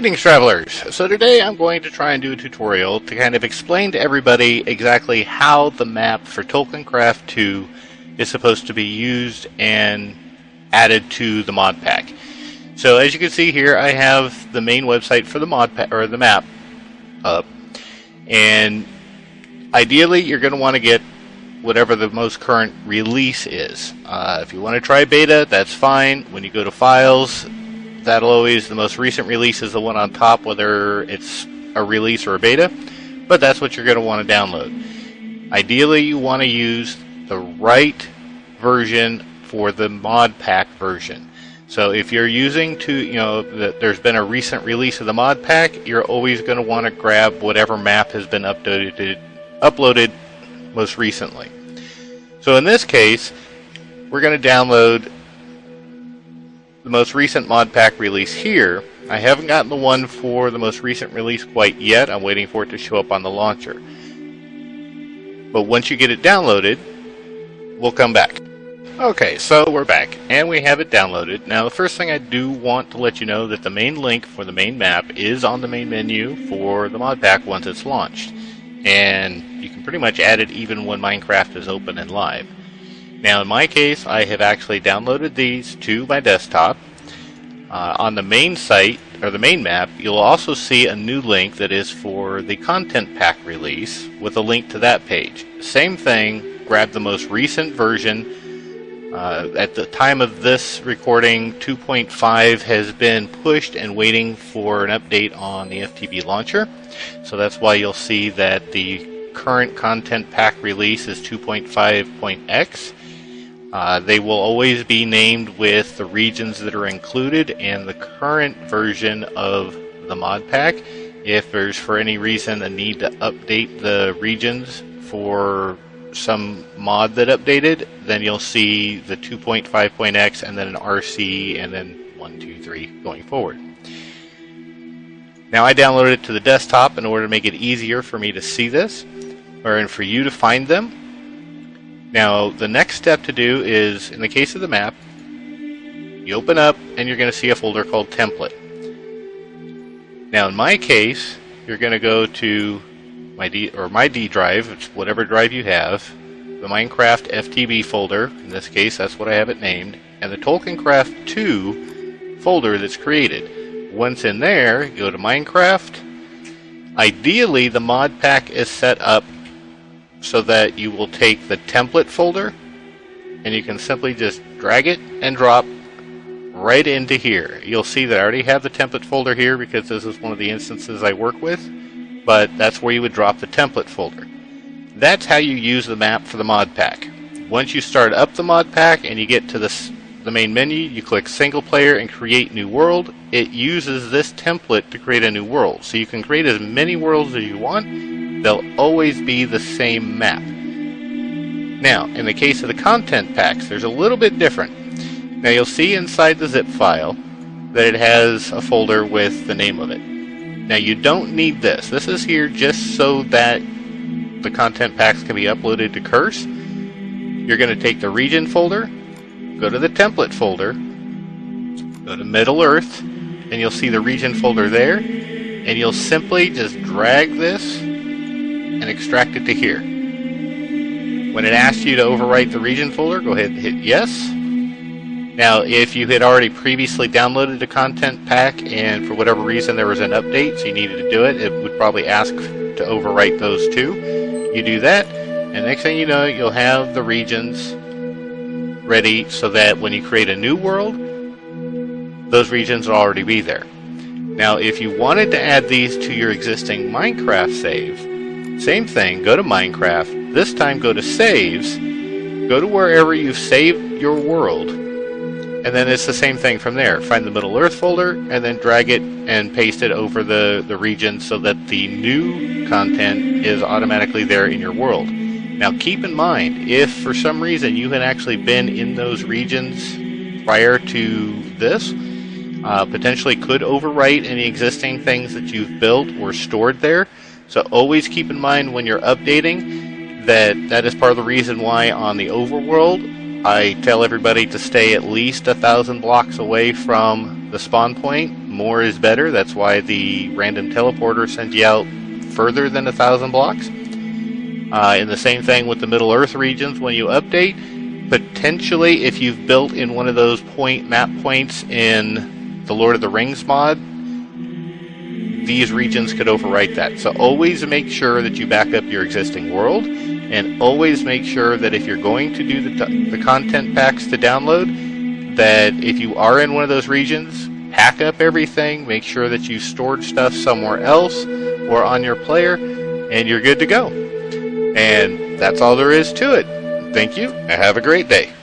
Greetings, travelers! So today I'm going to try and do a tutorial to kind of explain to everybody exactly how the map for TolkienCraft 2 is supposed to be used and added to the mod pack. So as you can see here, I have the main website for the mod pack, or the map up, and ideally you're going to want to get whatever the most current release is. If you want to try beta, that's fine. When you go to files, that'll always, the most recent release is the one on top, whether it's a release or a beta, but that's what you're going to want to download. Ideally, you want to use the right version for the mod pack version. So if you're using there's been a recent release of the mod pack, you're always going to want to grab whatever map has been uploaded most recently. So in this case, we're going to download the most recent mod pack release here. I haven't gotten the one for the most recent release quite yet. I'm waiting for it to show up on the launcher. But once you get it downloaded, we'll come back. Okay, so we're back, and we have it downloaded. Now, the first thing I do want to let you know that the main link for the main map is on the main menu for the mod pack once it's launched. And you can pretty much add it even when Minecraft is open and live. Now in my case, I have actually downloaded these to my desktop. On the main site, or the main map, you'll also see a new link that is for the content pack release with a link to that page. Same thing, grab the most recent version. At the time of this recording, 2.5 has been pushed and waiting for an update on the FTB launcher. So that's why you'll see that the current content pack release is 2.5.x. They will always be named with the regions that are included and the current version of the mod pack. If there's for any reason a need to update the regions for some mod that updated, then you'll see the 2.5.x and then an RC and then 1, 2, 3 going forward. Now I downloaded it to the desktop in order to make it easier for me to see this, and for you to find them. Now, the next step to do is, in the case of the map, you open up and you're going to see a folder called template. Now, in my case, you're going to go to my D drive, it's whatever drive you have, the Minecraft FTB folder, in this case, that's what I have it named, and the TolkienCraft 2 folder that's created. Once in there, go to Minecraft. Ideally, the mod pack is set up so that you will take the template folder and you can simply just drag it and drop right into here. You'll see that I already have the template folder here because this is one of the instances I work with, but that's where you would drop the template folder. That's how you use the map for the mod pack. Once you start up the mod pack and you get to the main menu, you click single player and create new world. It uses this template to create a new world. So you can create as many worlds as you want. They'll always be the same map. Now, in the case of the content packs, there's a little bit different. Now you'll see inside the zip file that it has a folder with the name of it. Now you don't need this. This is here just so that the content packs can be uploaded to Curse. You're going to take the region folder, go to the template folder, go to Middle Earth, and you'll see the region folder there, and you'll simply just drag this and extract it to here. When it asks you to overwrite the region folder, go ahead and hit yes. Now, if you had already previously downloaded the content pack and for whatever reason there was an update, so you needed to do it, it would probably ask to overwrite those too. You do that, and next thing you know, you'll have the regions ready so that when you create a new world, those regions will already be there. Now, if you wanted to add these to your existing Minecraft save, same thing, go to Minecraft, this time go to Saves, go to wherever you've saved your world, and then it's the same thing from there. Find the Middle Earth folder, and then drag it and paste it over the region so that the new content is automatically there in your world. Now keep in mind, if for some reason you had actually been in those regions prior to this, potentially could overwrite any existing things that you've built or stored there. So always keep in mind when you're updating that is part of the reason why on the overworld I tell everybody to stay at least 1,000 blocks away from the spawn point. more is better. That's why the random teleporter sends you out further than 1,000 blocks. And the same thing with the Middle Earth regions. When you update, potentially if you've built in one of those map points in the Lord of the Rings mod, these regions could overwrite that. So always make sure that you back up your existing world, and always make sure that if you're going to do the content packs to download, that if you are in one of those regions, pack up everything, make sure that you stored stuff somewhere else or on your player, and you're good to go. And that's all there is to it. Thank you, and have a great day.